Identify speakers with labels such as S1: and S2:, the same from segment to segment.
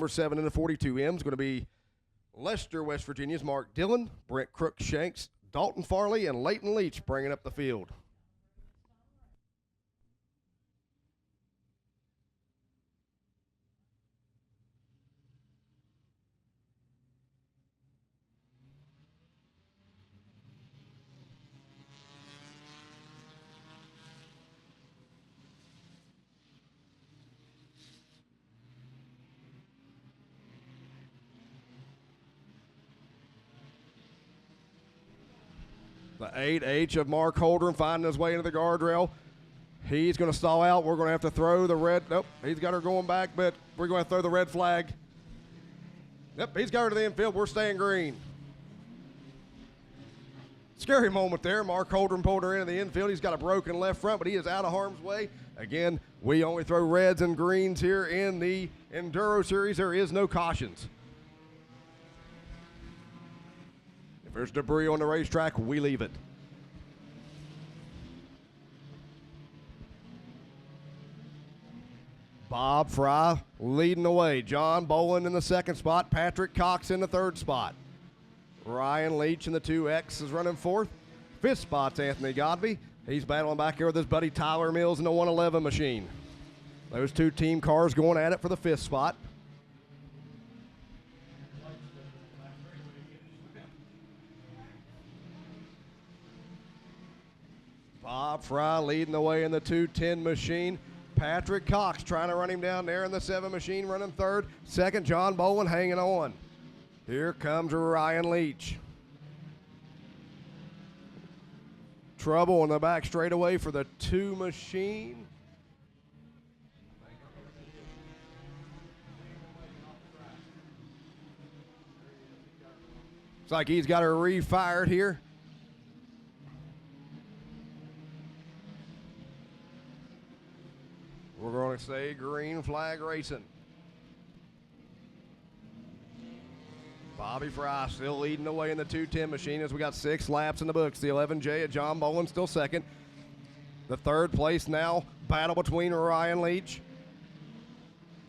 S1: 7 into 42M is going to be Leicester, West Virginia's Mark Dillon, Brent Crookshanks, Dalton Farley, and Layton Leach bringing up the field. The 8H of Mark Holdren finding his way into the guardrail. He's going to stall out. We're going to have to throw the red. Nope, he's got her going back, but we're going to throw the red flag. Yep, he's got her to the infield. We're staying green. Scary moment there. Mark Holdren pulled her into the infield. He's got a broken left front, but he is out of harm's way. Again, we only throw reds and greens here in the Enduro Series. There is no cautions. If there's debris on the racetrack, we leave it. Bob Fry leading the way. John Bowen in the second spot. Patrick Cox in the third spot. Ryan Leach in the 2X is running fourth. Fifth spot's Anthony Godby. He's battling back here with his buddy Tyler Mills in the 111 machine. Those two team cars going at it for the fifth spot. Bob Fry leading the way in the 210 machine. Patrick Cox trying to run him down there in the 7 machine, running third. Second, John Bowen hanging on. Here comes Ryan Leach. Trouble in the back straightaway for the 2 machine. Looks like he's got her refired here. We're going to say green flag racing. Bobby Fry still leading the way in the 210 machine as we got 6 laps in the books. The 11J at John Bowen still second. The third place now, battle between Ryan Leach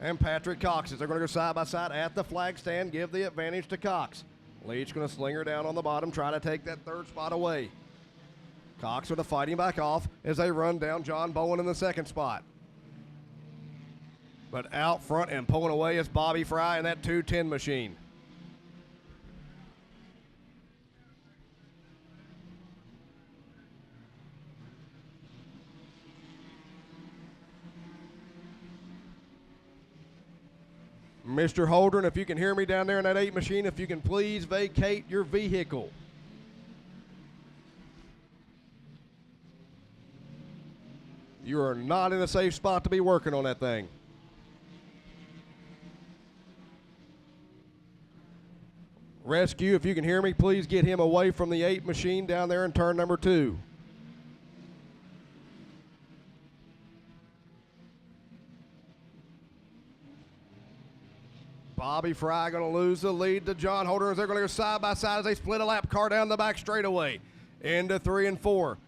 S1: and Patrick Cox. They're going to go side by side at the flag stand, give the advantage to Cox. Leach going to sling her down on the bottom, try to take that third spot away. Cox going to fight him back off as they run down John Bowen in the second spot. But out front and pulling away is Bobby Fry in that 210 machine. Mr. Holdren, if you can hear me down there in that 8 machine, if you can please vacate your vehicle. You are not in a safe spot to be working on that thing. Rescue, if you can hear me, please get him away from the 8 machine down there in turn number 2. Bobby Fry going to lose the lead to John Holdren as they're going to go side by side as they split a lap car down the back straightaway into 3 and 4.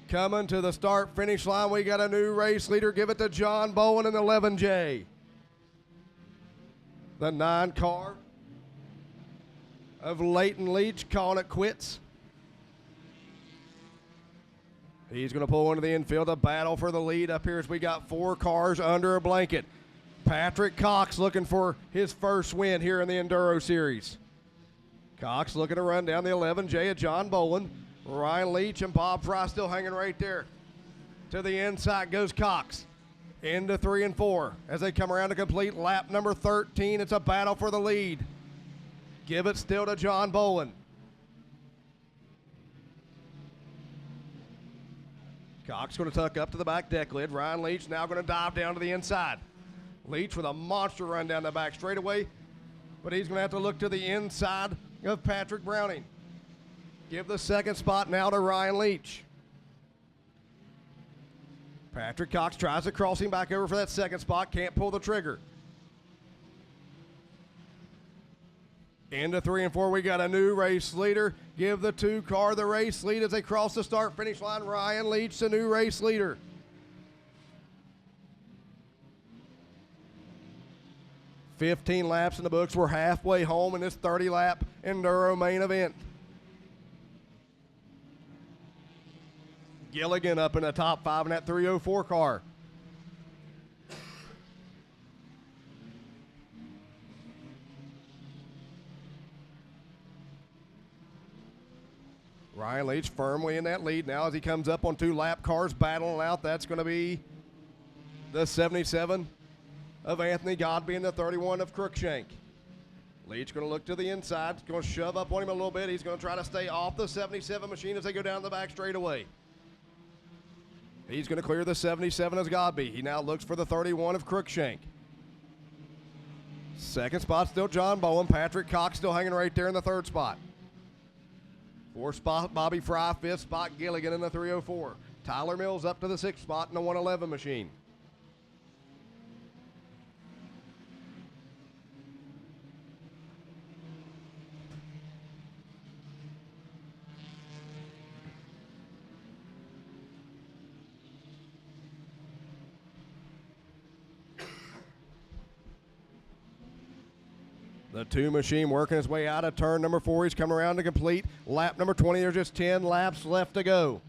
S1: Coming to the start finish line, we got a new race leader. Give it to John Bowen in the 11J. The 9 car of Layton Leach calling it quits. He's going to pull into the infield, a battle for the lead up here as we got 4 cars under a blanket. Patrick Cox looking for his first win here in the Enduro Series. Cox looking to run down the 11J of John Bowen. Ryan Leach and Bob Fry still hanging right there. To the inside goes Cox. Into 3 and 4 as they come around to complete lap number 13. It's a battle for the lead. Give it still to John Bowen. Cox going to tuck up to the back deck lid. Ryan Leach now going to dive down to the inside. Leach with a monster run down the back straightaway, but he's going to have to look to the inside of Patrick Browning. Give the second spot now to Ryan Leach. Patrick Cox tries to cross him back over for that second spot, can't pull the trigger. Into 3 and 4, we got a new race leader. Give the 2 car the race lead as they cross the start finish line. Ryan Leach, the new race leader. 15 laps in the books. We're halfway home in this 30-lap Enduro main event. Gilligan up in the top 5 in that 304 car. Ryan Leach firmly in that lead now as he comes up on 2 lap cars battling out. That's going to be the 77 of Anthony Godby and the 31 of Crookshank. Leach going to look to the inside, going to shove up on him a little bit. He's going to try to stay off the 77 machine as they go down the back straightaway. He's going to clear the 77 as Godby. He now looks for the 31 of Crookshank. Second spot still John Bowen. Patrick Cox still hanging right there in the 3rd spot. 4th spot Bobby Fry. 5th spot Gilligan in the 304. Tyler Mills up to the 6th spot in the 111 machine. The 2 machine working his way out of turn number 4. He's coming around to complete lap number 20. There's just 10 laps left to go.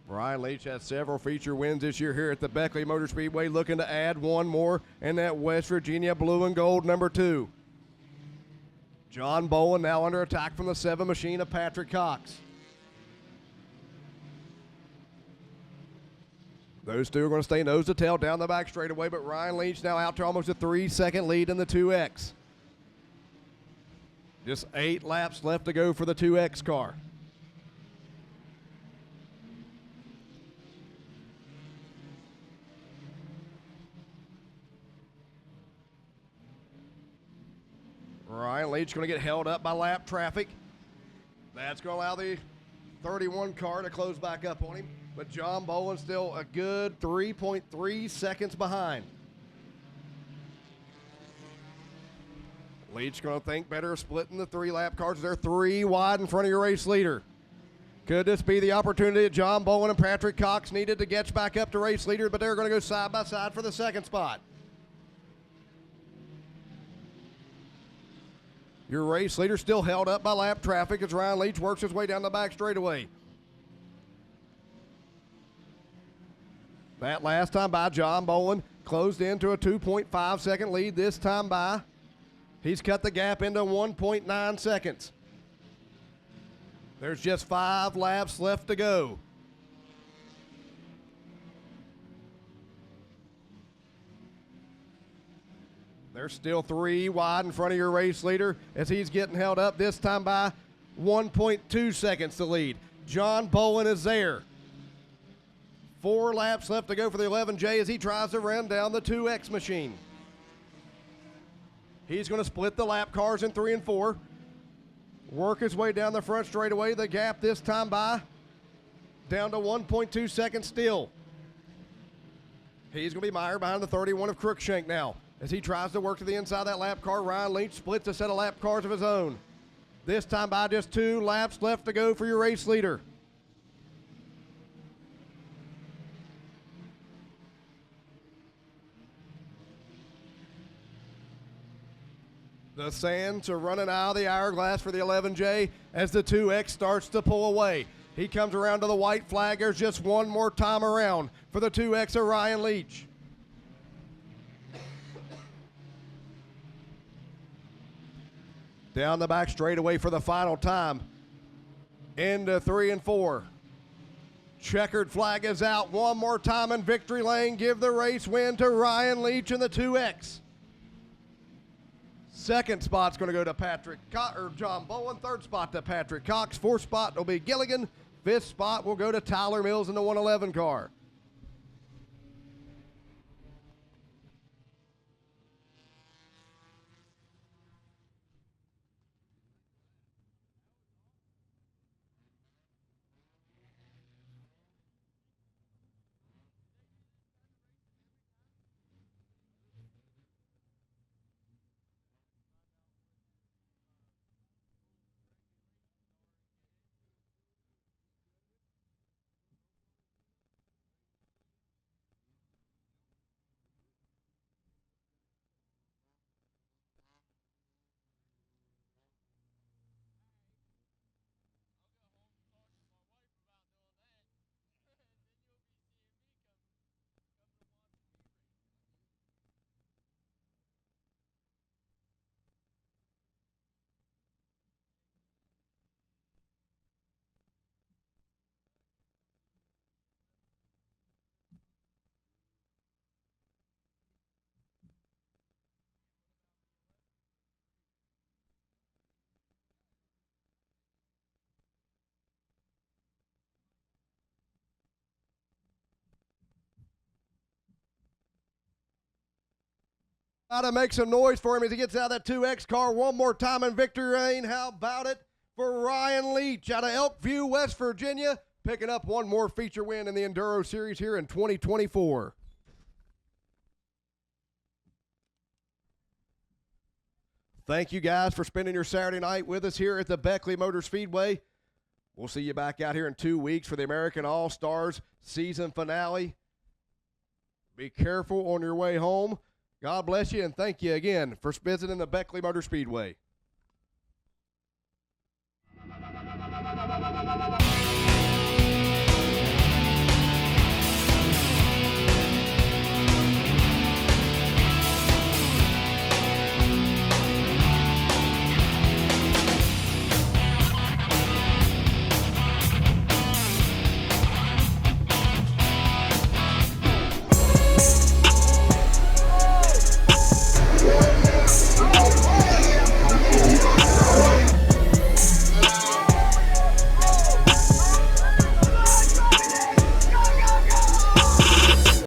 S1: Brian Leach has several feature wins this year here at the Beckley Motor Speedway, looking to add one more in that West Virginia blue and gold number 2. John Bowen now under attack from the 7 machine of Patrick Cox. Those 2 are going to stay nose to tail down the back straightaway, but Ryan Leach now out to almost a 3-second lead in the 2X. Just 8 laps left to go for the 2X car. Ryan Leach going to get held up by lap traffic. That's going to allow the 31 car to close back up on him. But John Bowen still a good 3.3 seconds behind. Leach going to think better of splitting the 3-lap cars. They're 3 wide in front of your race leader. Could this be the opportunity that John Bowen and Patrick Cox needed to get back up to race leader, but they're going to go side by side for the 2nd spot. Your race leader still held up by lap traffic as Ryan Leach works his way down the back straightaway. That last time by, John Bowen closed into a 2.5 second lead. This time by, he's cut the gap into 1.9 seconds. There's just 5 laps left to go. There's still 3 wide in front of your race leader as he's getting held up, this time by 1.2 seconds to lead. John Bowen is there. 4 laps left to go for the 11J as he tries to run down the 2X machine. He's going to split the lap cars in 3 and 4. Work his way down the front straightaway. The gap this time by down to 1.2 seconds still. He's going to be mired behind the 31 of Crookshank now. As he tries to work to the inside of that lap car, Ryan Leach splits a set of lap cars of his own. This time by just 2 laps left to go for your race leader. The sands are running out of the hourglass for the 11J as the 2X starts to pull away. He comes around to the white flag. There's just one more time around for the 2X of Ryan Leach. Down the back straightaway for the final time. Into 3 and 4. Checkered flag is out. One more time in victory lane. Give the race win to Ryan Leach in the 2X. 2nd spot's going to go to John Bowen. 3rd spot to Patrick Cox. 4th spot will be Gilligan. 5th spot will go to Tyler Mills in the 111 car. Gotta make some noise for him as he gets out of that 2X car one more time in victory lane. How about it for Ryan Leach out of Elkview, West Virginia, picking up one more feature win in the Enduro Series here in 2024. Thank you guys for spending your Saturday night with us here at the Beckley Motor Speedway. We'll see you back out here in 2 weeks for the American All-Stars season finale. Be careful on your way home. God bless you, and thank you again for visiting the Beckley Motor Speedway.